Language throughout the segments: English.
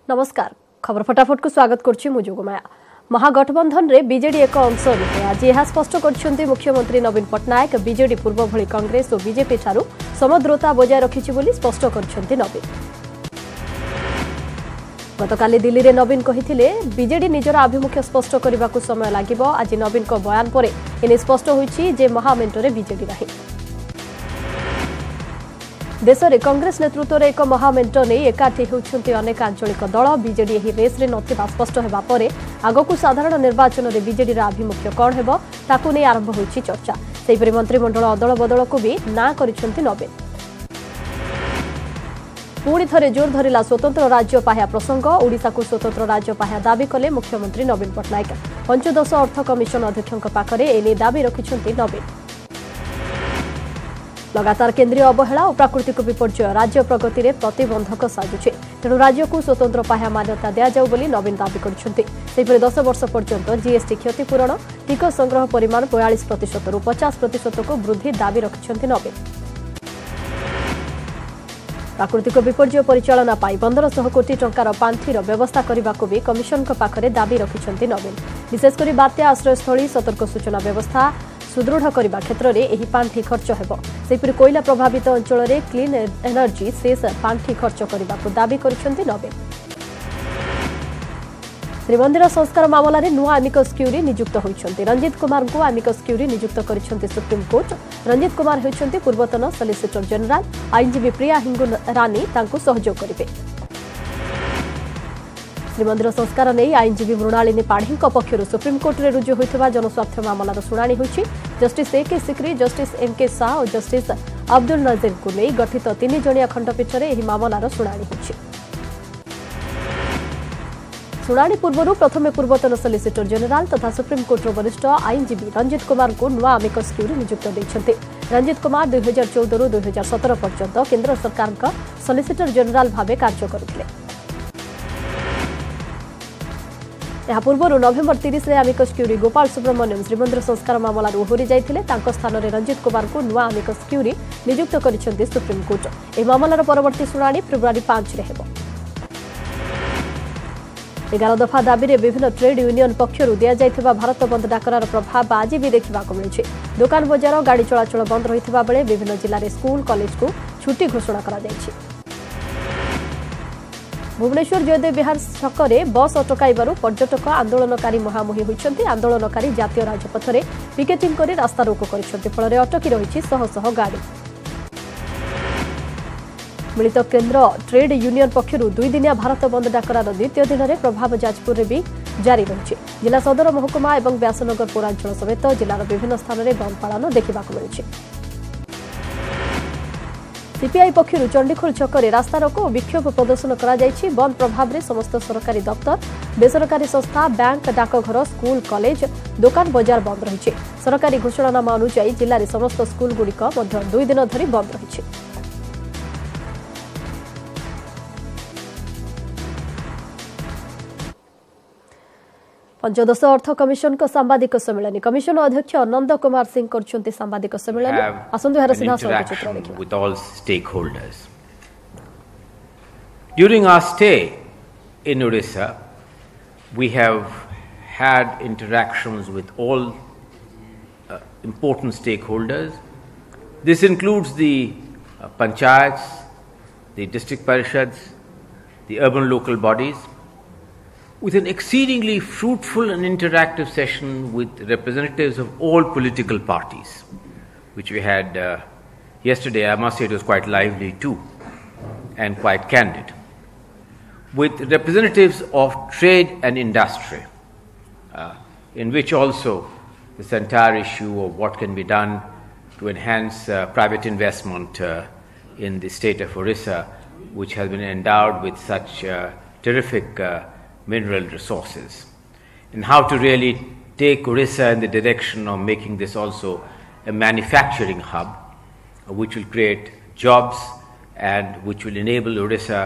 नमस्कार खबर फटाफट को स्वागत करछि मु जोगमाया। महागठबंधन रे बीजेडी एक अंश नुहे। आज यह स्पष्ट करछन्ती मुख्यमंत्री नवीन पट्टनायक। बीजेडी पूर्व भली कांग्रेस और बीजेपी ठारू समद्रता बजाय रखिछि बोली स्पष्ट करछन्ती नवीन। गतकाली दिल्ली रे नवीन कहिथिले बीजेडी निजर आभिमुख्य स्पष्ट करबा को समय लागिबो। आज नवीन को बयान परे एने स्पष्ट होईछि जे महामेंटरे बीजेडी नाही। देश में कांग्रेस नेतृत्व में एक महामेंट नहीं एकाठी होती अनेक आंचलिक दल। बीजेडी यही रेस रे नथिबा स्पष्ट होगा पर आगकू साधारण निर्वाचन में बीजेडी आभिमुख्य कौन हेबो ताकू नहीं आरंभ होईछि चर्चा। सेहिपरि मंत्रिमंडल अदल बदल को भी ना करिसेंति नवीन। पुणी थरे जोर धरिला स्वतंत्र राज्य पाह्या प्रसंग। ओडिशा को स्वतंत्र राज्य पाह्या दाबी कले मुख्यमंत्री नवीन पट्टनायक। पंचदश अर्थ कमिशन अध्यक्षक पाखरे एने दाबी रखिसेंति नवीन। लगातार केंद्रीय अवहेला और प्राकृतिक विपर्यय राज्य प्रगति में प्रतिबंधक साजुचे। तेणु राज्य को स्वतंत्र पाह्या मान्यता दिया जाऊ बोली नवीन दाबी करछन्ते। सेहिपरि 10 वर्ष पर्यंत जीएसटी क्षतिपूरण टिकस संग्रह परिमाण 42% रु 50% को वृद्धि दाबी रखिछन्ते नवीन। प्राकृतिक विपर्यय परिचालना पाई 1500 कोटी टंकार पांठीर व्यवस्था करने को भी कमिशन पाखरे दाबी रखिछन्ते नवीन। विशेषकर बात्या आश्रयस्थली सतर्क सूचना व्यवस्था सुदृढ़ करने क्षेत्र में यह पांठी खर्च होब। सेहिपरि कोयला प्रभावित अंचल में क्लीन एनर्जी शेष पांठी खर्च करने को दाबी करछन्ते नवीन। श्रीमंदिर संस्कार मामला रे नुआ आमिकस क्यूरी नियुक्त होइछन्ते। रंजित कुमार को आमिकस क्यूरी नियुक्त करिछन्ते सुप्रीम कोर्ट। रंजित कुमार होइछन्ते पूर्वतन सॉलिसिटर जनरल। आईनजीवी प्रिया हिंगू रानी तांको सहयोग करिवे। श्रीमंदिर संस्कार नहीं आईनजीवी मृणालिनी पाढ़ी पक्षर सुप्रीम कोर्ट में रुजु होता जनस्वार्थ मामलार शुणाणी होती। Justice A K. Sikri, justice M K. Shah और जस्टिस अब्दुल नजीर को नहीं गठित 3 जणिया खंडपीठ में यह मामलार शुणाणी होती। शुणाणी पूर्व प्रथम पूर्वतन सॉलिसिटर जनरल तथा सुप्रीम कोर्टर वरिष्ठ आईनजीवी रंजित कुमार को नुआ आमिकस क्यूरी नियुक्त देते। रंजित कुमार 2014 रु 2017 पर्यंत केंद्र सरकार का सॉलिसिटर जनरल भाव कार्य करते। यह पूर्व नवेम्बर 30 में आमिकस क्यूरी गोपाल सुब्रमण्यम श्रीमंदिर संस्कार मामला ओहरी जाते। स्थान में रंजित कुमार को नुआ आमिकस क्यूरी नियुक्त करिसेंति सुप्रीम कोर्ट। यह मामलार परवर्ती शुणाणी फेब्रुआरी 5 रे हेबो। 11 दफा दाबी में विभिन्न ट्रेड यूनियन पक्षर दिया जाइथिबा भारत बंद डाकरार प्रभाव आज भी देखा मिलुछि। दुकान बजार गाड़ी चलाचल बंद रहिथिबा बेले विभिन्न जिले में स्कूल कॉलेज को छुट्टी घोषणा करा जाइछि। भुवनेश्वर जयदेव विहार छकरे बस अटकाइबारु पर्यटक आंदोलनकारी मुहांमुही होइछन्ति। आंदोलनकारी जातीय राजपथ में पिकेटिंग कर रास्ता रोको करिछन्ति। फल अटकी रही शह शह गाड़ी। मिलित केंद्र ट्रेड यूनियन पक्षर 2 दिनिया भारत बंद डाकरार द्वितीय दिन में प्रभाव जाजपुर में भी जारी रही। जिला सदर महकुमा और व्यासनगर पौरांचल समेत जिलार विभिन्न स्थान में बंद पालन देखा मिलुछि। सीपीआई पक्षर चंडीखोल छकरे रास्ता रोको और विक्षोभ प्रदर्शन करा जायछि। बंद प्रभाव में समस्त सरकारी दफ्तर, बेसरकारी संस्था, बैंक, डाकघर, स्कूल, कॉलेज, दुकान बजार बंद रही। सरकारी घोषणानामा अनुसार जिले में समस्त स्कूल गुड़िक 2 दिन धरी बंद रही। पंचदश अर्थ कमिशन को सांबादिक सम्मेलन कमिशन अध्यक्ष नंद कुमार सिंह करछन्ते सांबादिक सम्मेलन। आसंतु हर सीधा चित्र देखिए। With all stakeholders. During our stay in Odisha, we have had interactions with all important stakeholders. This includes the panchayats, the district parishads, the urban local bodies, with an exceedingly fruitful and interactive session with representatives of all political parties, which we had yesterday. I must say it was quite lively too, and quite candid, with representatives of trade and industry, in which also this entire issue of what can be done to enhance private investment in the state of Odisha, which has been endowed with such terrific mineral resources, and how to really take Odisha in the direction of making this also a manufacturing hub, which will create jobs and which will enable Odisha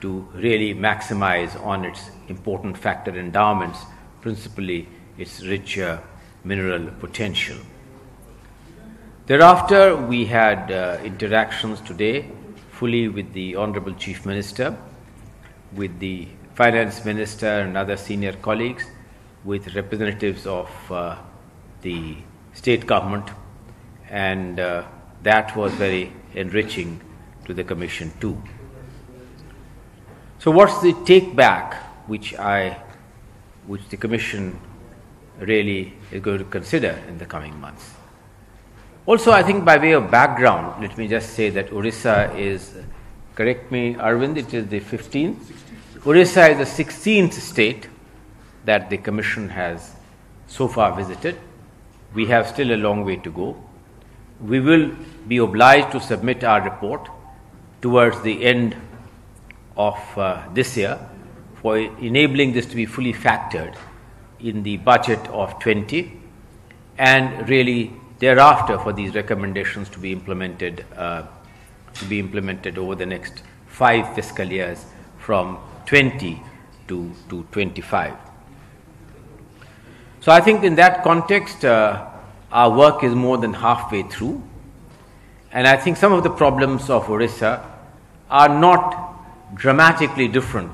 to really maximize on its important factor endowments, principally its rich mineral potential. Thereafter, we had interactions today fully with the Honorable Chief Minister, with the Finance Minister and other senior colleagues, with representatives of the state government, and that was very enriching to the Commission too. So what's the take back which the Commission really is going to consider in the coming months? Also, I think by way of background, let me just say that Odisha is, correct me Arvind, it is the 15th. Odisha is the 16th state that the Commission has so far visited. We have still a long way to go. We will be obliged to submit our report towards the end of this year for enabling this to be fully factored in the budget of 20, and really thereafter for these recommendations to be implemented over the next 5 fiscal years from 20 to 25. So I think in that context, our work is more than halfway through, and I think some of the problems of Odisha are not dramatically different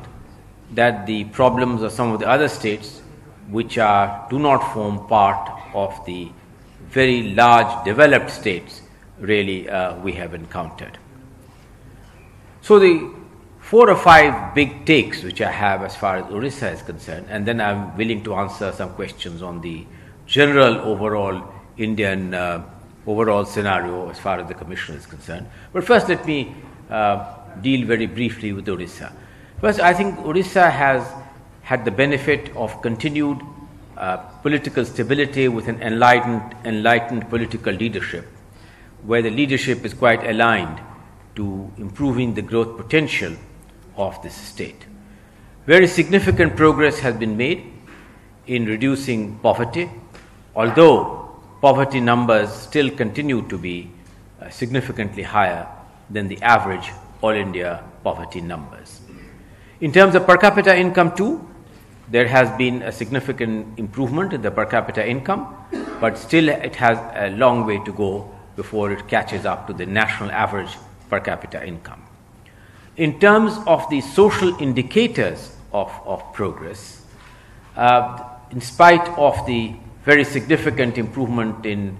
than the problems of some of the other states which do not form part of the very large developed states really we have encountered. So the 4 or 5 big takes which I have as far as Odisha is concerned, and then I'm willing to answer some questions on the general overall Indian overall scenario as far as the Commission is concerned. But first let me deal very briefly with Odisha. First, I think Odisha has had the benefit of continued political stability with an enlightened political leadership, where the leadership is quite aligned to improving the growth potential of this state. Very significant progress has been made in reducing poverty, although poverty numbers still continue to be significantly higher than the average all India poverty numbers. In terms of per capita income too, there has been a significant improvement in the per capita income, but still it has a long way to go before it catches up to the national average per capita income. In terms of the social indicators of progress, in spite of the very significant improvement in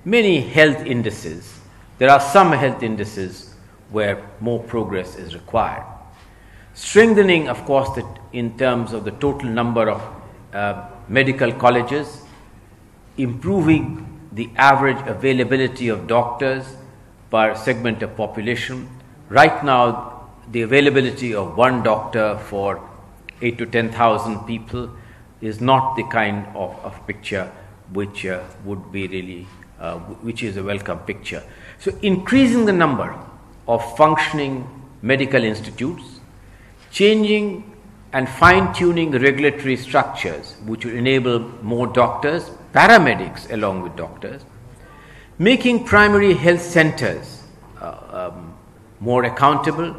many health indices, there are some health indices where more progress is required. Strengthening, of course, in terms of the total number of medical colleges, improving the average availability of doctors per segment of population. Right now, the availability of one doctor for 8 to 10,000 people is not the kind of picture which would be really, which is a welcome picture. So increasing the number of functioning medical institutes, changing and fine-tuning regulatory structures which will enable more doctors, paramedics along with doctors, making primary health centers more accountable,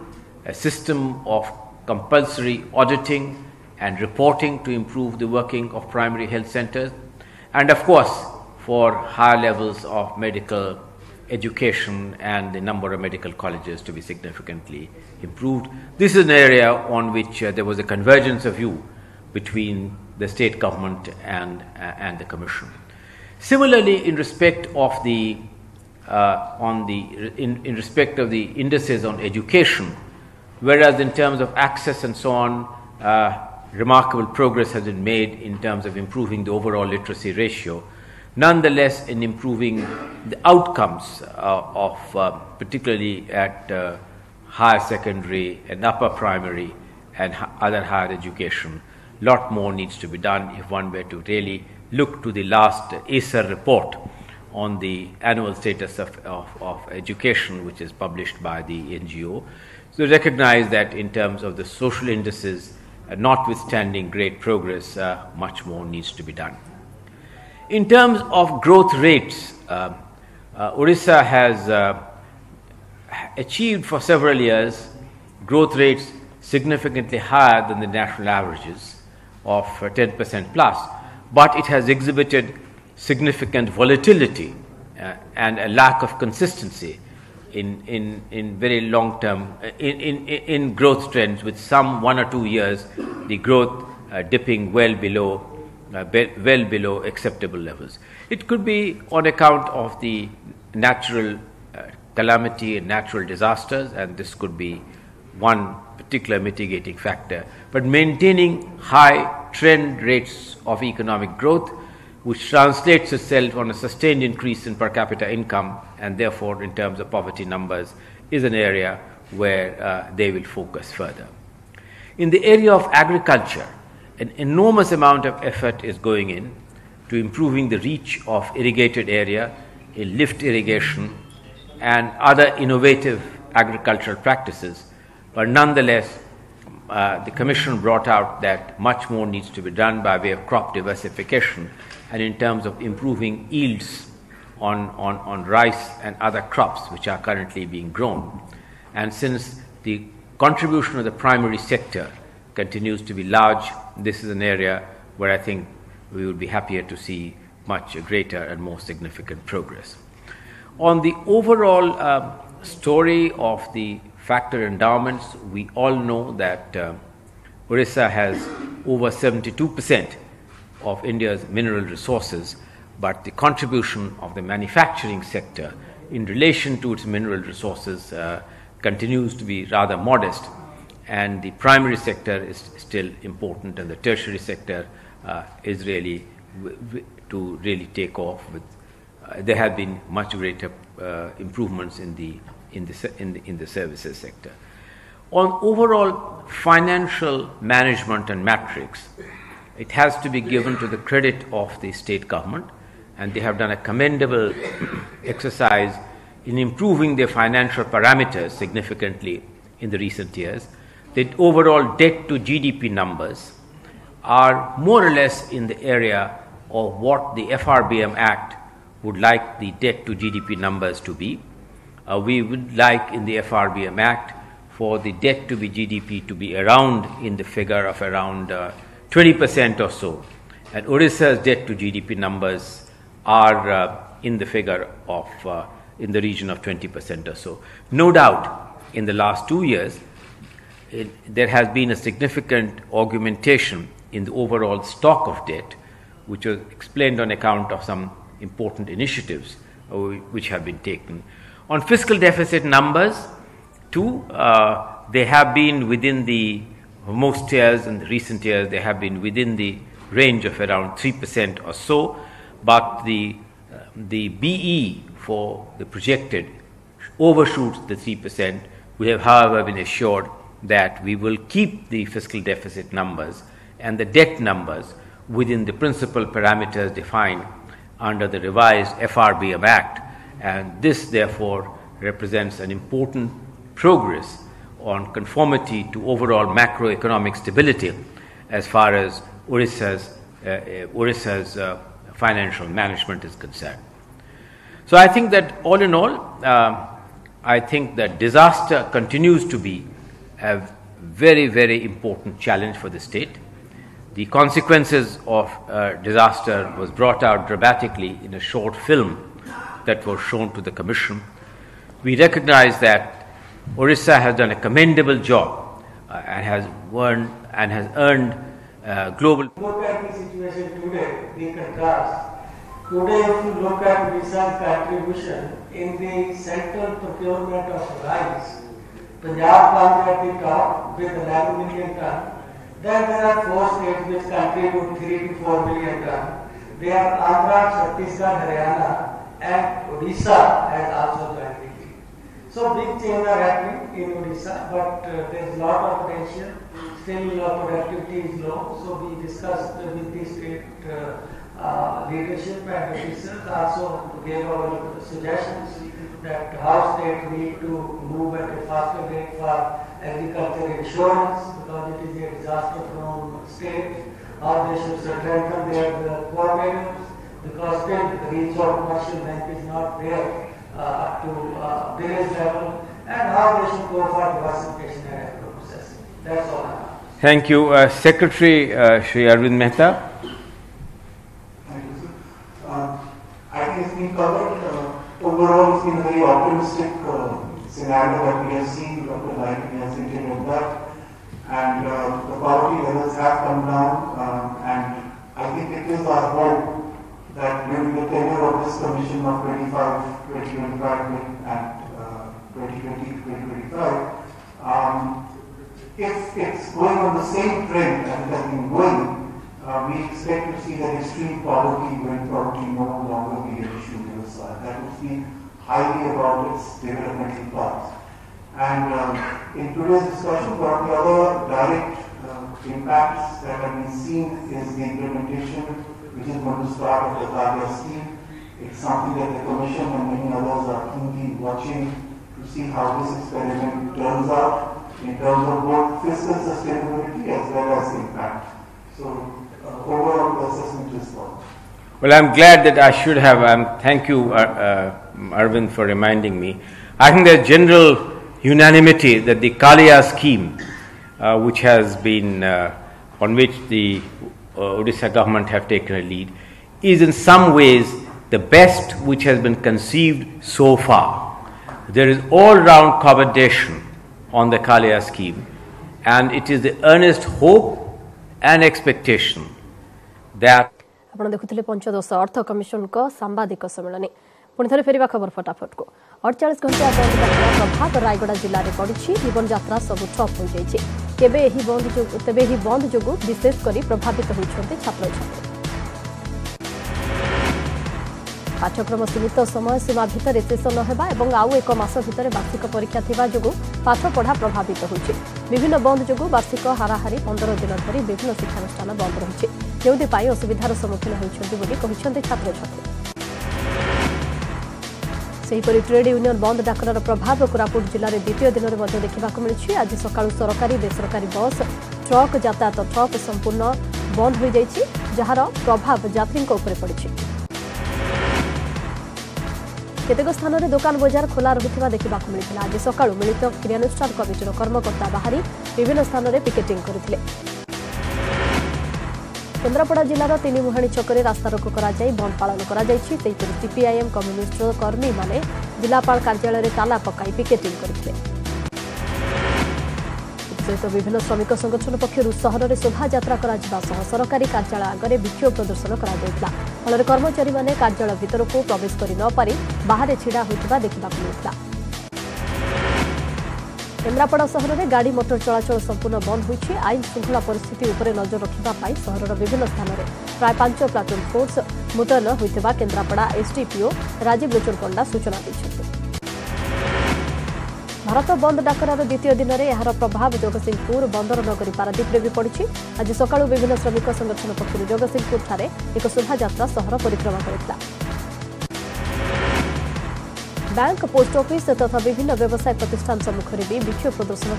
a system of compulsory auditing and reporting to improve the working of primary health centers, and of course for higher levels of medical education and the number of medical colleges to be significantly improved. This is an area on which there was a convergence of view between the state government and the Commission. Similarly, in respect of the in respect of the indices on education, whereas in terms of access and so on, remarkable progress has been made in terms of improving the overall literacy ratio. Nonetheless, in improving the outcomes particularly at higher secondary and upper primary and other higher education, a lot more needs to be done if one were to really look to the last ACER report on the annual status of education, which is published by the NGO. So recognize that in terms of the social indices, notwithstanding great progress, much more needs to be done. In terms of growth rates, Odisha has achieved for several years growth rates significantly higher than the national averages of 10% plus, but it has exhibited significant volatility and a lack of consistency in very long term, in growth trends, with some 1 or 2 years, the growth dipping well below acceptable levels. It could be on account of the natural calamity and natural disasters, and this could be one particular mitigating factor. But maintaining high trend rates of economic growth, which translates itself on a sustained increase in per capita income and therefore in terms of poverty numbers, is an area where they will focus further. In the area of agriculture, an enormous amount of effort is going in to improving the reach of irrigated area, in lift irrigation, and other innovative agricultural practices. But nonetheless, the Commission brought out that much more needs to be done by way of crop diversification and in terms of improving yields on rice and other crops which are currently being grown. And since the contribution of the primary sector continues to be large, this is an area where I think we would be happier to see much greater and more significant progress. On the overall story of the factor endowments, we all know that Odisha has over 72% of India's mineral resources, but the contribution of the manufacturing sector in relation to its mineral resources continues to be rather modest, and the primary sector is still important, and the tertiary sector is really to really take off. With there have been much greater improvements in the services sector. On overall financial management and metrics, it has to be given to the credit of the state government, and they have done a commendable exercise in improving their financial parameters significantly in the recent years. The overall debt to GDP numbers are more or less in the area of what the FRBM Act would like the debt to GDP numbers to be. We would like in the FRBM Act for the debt to be GDP to be around in the figure of around 20% or so. And Odisha's debt to GDP numbers are in the figure of in the region of 20% or so. No doubt, in the last 2 years, there has been a significant augmentation in the overall stock of debt, which was explained on account of some important initiatives which have been taken. On fiscal deficit numbers, too, they have been within the most years in the recent years, they have been within the range of around 3% or so, but the BE for the projected overshoots the 3%. We have, however, been assured that we will keep the fiscal deficit numbers and the debt numbers within the principal parameters defined under the revised FRBM Act, and this therefore represents an important progress on conformity to overall macroeconomic stability as far as Odisha's financial management is concerned. So I think that all in all, I think that disaster continues to be a very, very important challenge for the state. The consequences of disaster was brought out dramatically in a short film that was shown to the Commission. We recognize that Odisha has done a commendable job and has earned global. Look at the situation today, the contrast. Today, if you look at Odisha's contribution in the central procurement of rice, Punjab comes at the top with 11 million tons. Then there are 4 states which contribute 3 to 4 million tons. They are Andhra, Chhattisgarh, Haryana, and Odisha has also joined the league. So big changes are happening in Odisha, but there is a lot of potential. Still productivity is low. So we discussed with the state leadership and officials, also gave our suggestions that how state need to move at a faster rate for agriculture insurance, because it is a disaster-prone state, or they should strengthen their coordinators, because still the reach of commercial bank is not there up to village level, and how they should go for diversification and agro-processing. That's all I have. Thank you. Secretary Shri Arvind Mehta. Thank you, sir. I think it's been covered. Overall, it's been a very optimistic scenario that we have seen, Dr. Naik has hinted at that, and the poverty levels have come down, and I think it is our hope that during the tenure of this commission of 2025 and 2020-2025, if it's going on the same trend as it has been going, we expect to see that extreme poverty will probably no longer be an issue in Odisha. That would speak highly about its developmental path. And in today's discussion, one of the other direct impacts that have been seen is the implementation, which is going to start of the Karya scheme. It's something that the Commission and many others are keenly watching to see how this experiment turns out in terms of both fiscal sustainability as well as impact. So, overall the assessment is positive. Well, I'm glad that I should have. Thank you, Arvind, for reminding me. I think there's general unanimity that the Kalia scheme, which has been on which the Odisha government have taken a lead, is in some ways the best which has been conceived so far. There is all-round commendation on the Kalia scheme, and it is the earnest hope and expectation that ଆପଣ ଦେଖୁଥିଲେ ପଞ୍ଚଦଶ ଅର୍ଥ କମିଶନଙ୍କ ସାମ୍ବାଦିକ ସମ୍ମିଳନୀ। ପୁଣି ଥରେ ଫେରିବା ଖବର ଫଟାଫଟକୁ। 48 ଘଣ୍ଟିଆ ବନ୍ଦ ଡାକରା ପ୍ରଭାବ ରାୟଗଡ଼ା ଜିଲ୍ଲାରେ ପଡ଼ିଛି। ଜୀବନଯାତ୍ରା ସବୁ ଠପ୍ ହୋଇଯାଇଛି। ତେବେ ଏହି ବନ୍ଦ ଯୋଗୁଁ ବିଶେଷ କରି ପ୍ରଭାବିତ ହୋଇଛନ୍ତି ଛାତ୍ରଛାତ୍ରୀ। पाठ्यक्रम सीमित समय सीमा भितर शेष न हेबा एवं आउ एक मास भितर वार्षिक परीक्षा थिबा जोगु पाठपढ़ा प्रभावित होइछि। विभिन्न बंद जोगु वार्षिक हाराहारी 15 दिन धरी विभिन्न शिक्षानुष्ठान बंद रहिछि। जेउदि पाई असुविधार सम्मुखीन होइछन्ति बोली कहिछन्ति छात्रछात्री। सेहीपरि ट्रेड यूनियन बंद डाकरार प्रभाव कोरापुट जिले में द्वितीय दिन में देखा मिली। आज सकाळु सरकारी बेसरकारी बस ट्रक यातायात ठप संपूर्ण बंद हो जाइछि, जार प्रभाव यात्री उपरे पड़िछि। केतेक स्थान में दुकान बजार खोला रही देखा मिलता। आज सकाळु मिलित क्रियानुष्ठान कमिटीर कर्मकर्ता बाहरी विभिन्न स्थान में पिकेटिंग करथिले। केन्द्रापड़ा जिलार तीनिमुहाणी छकरे रास्ता रोको बंद पालन कर सीपीआईएम कम्युनिस्ट कर्मी माने जिलापाल कार्यालय ताला पकाई पिकेटिंग करथिले। सहित विभिन्न श्रमिक संगठन पक्षर सहर में शोभायात्रा सरकारी कार्यालय आगे विक्षोभ प्रदर्शन कर कर्मचारी माने कार्यालय भीतर को प्रवेश कर न पारि बाहर छिड़ा होता देखा मिलता। केन्द्रापड़ा सहर में गाड़ी मोटर चलाचल संपूर्ण बंद होइछि। आईन श्रृंखला परिस्थिति उपरे नजर रखिबा सहर विभिन्न स्थान में प्राय 5 प्लाटून फोर्स मुतयन होइथिबा केन्द्रापड़ा एसडीपीओ राजीव लोचन पंडा सूचना दैछन्ति। भारत बंद डाकरार द्वितीय दिन में यार प्रभाव जगतसिंहपुर बंदर नगरी पारादीप भी पड़ी। आज सकाळु विभिन्न श्रमिक संगठन पक्षर जगतसिंहपुर एक शोभायात्रा सहर परिक्रमा करथिला। बैंक पोस्ट ऑफिस तथा विभिन्न व्यवसाय प्रतिष्ठान सम्मुख में भी विक्षोभ प्रदर्शन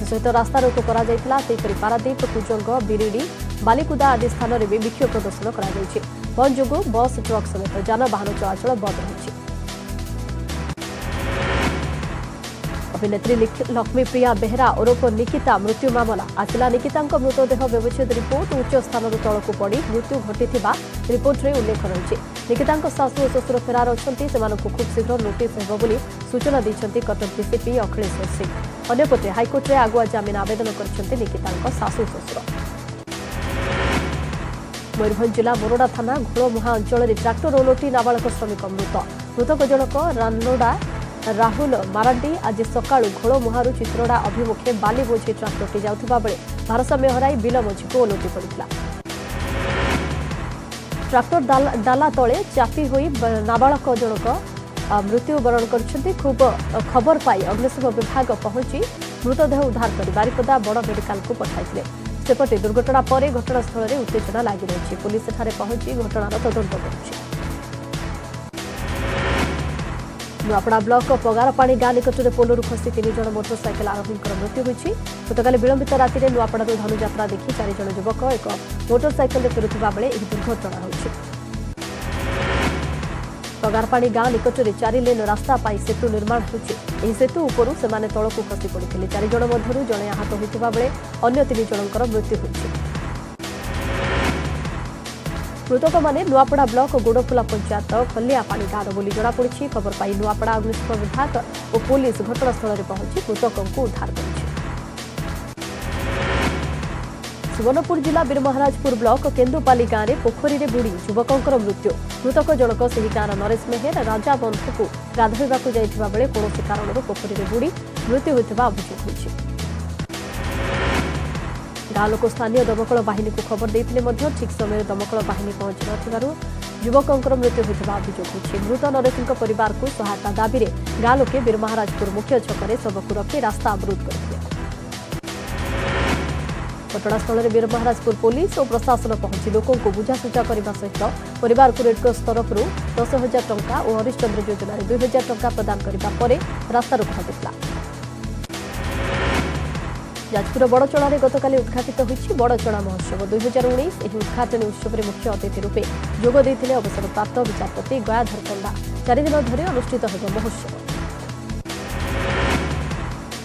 सहित रास्ता रोको पारादीप कुजंग बिरिडी बालिकुदा आदि स्थान में भी विक्षोभ प्रदर्शन कर बंद जो बस ट्रक समेत जानवाहन चलाचल बंद रही। अभिनेत्री लक्ष्मीप्रिया बेहरा ओरफ निकिता मृत्यु मामला आसिला। निकिता मृतदेह व्यवच्छेद रिपोर्ट उच्च स्थान तलक पड़ मृत्यु घटी रिपोर्ट में उल्लेख रही। निकिता सासू और श्वशुर फेरार अच्छी खूब शीघ्र नोटिस होगी सूचना देते कटक डीसीपी अखिलेश्वर सिंह। अन्यपटे हाइकोर्ट में आगुआ जमीन आवेदन कर निकिता सासू श्वशुर। मयूरभंज जिला मोरडा थाना घोड़मुहा अंचल ट्राक्टर ओलटी नाबालक श्रमिक मृतक जनक रानोडा राहुल मारांडी आज सकाळु घोड़मुहारू चित्रोड़ा अभिमुखे बाली बोझी ट्राक्टरटी जाउथिबा बेले भारसाम्य हराई बिल मझी को ओलटी पड़िथिला। ट्राक्टर डाला तले चापी होई नाबालक जनक मृत्युवरण करछन्ती। खूब खबर पाई अग्निशम विभाग पहुंची मृतदेह उद्धार कर बारिपदा बड़ मेडिकल को पठाइथिले। सेपटे दुर्घटना पर घटनास्थल में उत्तेजना लागि रही। पुलिस एठारे पहुंची घटनार तदंत करुछि। नुआपड़ा ब्लॉक पगारपाणी गाँ निकट में पोलू खसी 3 जन मोटरसाइकेल आरोही मृत्यु होती। गतकाली विलंबित राति में नुआपड़ा धनुयात्रा देखि 4 जन युवक एक मोटरसाइकेल फेरुवा बेले दुर्घटना होती। पगारपाणी गाँ निकट में 4 लेन रास्ता पाई सेतु निर्माण होती। सेतु उपरू से तलक खसी पड़ते 4 जन मध्य जड़े आहत होता बेले अन्य 3 जनकर मृत्यु होती। मृतक माने नुआपड़ा ब्लॉक गोड़फुला पंचायत खलियापाणी गाँव बोली जमापड़ी। खबर पाई नुआपड़ा अग्निशम विभाग और पुलिस घटनास्थल में पहुंची मृतकों को उद्धार कर। सुवर्णपुर जिला बीरमहाराजपुर ब्लॉक केन्दुपाली गाँव में पोखरी में बुड़ी युवकों मृत्यु। मृतक जनक से गाँव नरेश मेहर राजा बंधु को गाधोवा जाइथिबा बेले कौन कारण पोखरी में बुड़ी मृत्यु होता अभियोग होइछि। गाँ लोक स्थानीय दमकल बाहिनी को खबर देते ठीक समय दमकल बाहिनी पहुंची नथिबारु युवकों मृत्यु होता अभियोग होइछि। मृत नरेश परिवार को सहायता दाबी में गाँ लोके बीरमहाराजपुर मुख्य छकरे शवक रखी रास्ता अवरोध करथिले। घटनास्थल में बीरमहाराजपुर पुलिस और प्रशासन पहुंची लोकों को बुझासुझा करने सहित परिवार को रेडक्रॉस तरफ 10,000 टंका और हरिश्चंद्र योजना 2,000 टंका प्रदान करने पर रास्ता रोक होता। जाजपुर बड़चणा में गतकाली उद्घाटित होइछि बड़चणा महोत्सव 2019। यह उद्घाटन उत्सव में मुख्य अतिथि रूपे जोग देथिले अवसरप्राप्त विचारपति गयाधर पंडा। 4 दिन धरि अनुष्ठित हेब महोत्सव।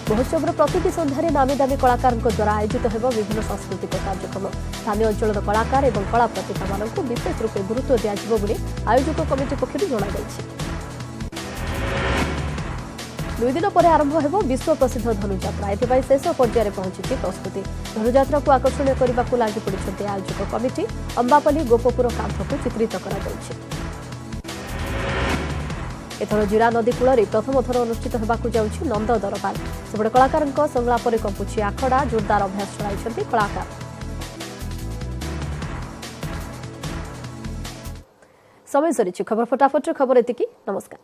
महोत्सव प्रतिटी सन्धार नामी दामी कलाकार द्वारा आयोजित हो विभिन्न सांस्कृतिक कार्यक्रम। स्थानीय अंचल कलाकार और कला प्रतिभा मानक विशेष रूप गुरुत्व दिज्व आयोजक कमिटी पक्षर जणाଯାଇଛି। 2 दिन पर आरंभ हो विश्व प्रसिद्ध धनुଯାत्रा। एथिपाई शेष पर्यायर पहुंची प्रस्तुति। धनुଯାत्रा को आकर्षणीय करने को लगी पड़ती आयोजक कमिटी। अंबापल्ली गोपपुर कांथ को चित्रित कर एथर जीरा नदी कूल प्रथम थर अनुष्ठित होगाकू जाउछि नंद दरबार। सेपटे कलाकार संलाप कंपुछि आखड़ा। जोरदार अभ्यास चलाइछन्ति कलाकार। समय सरी खबर फटाफट खबर एतिकी। नमस्कार।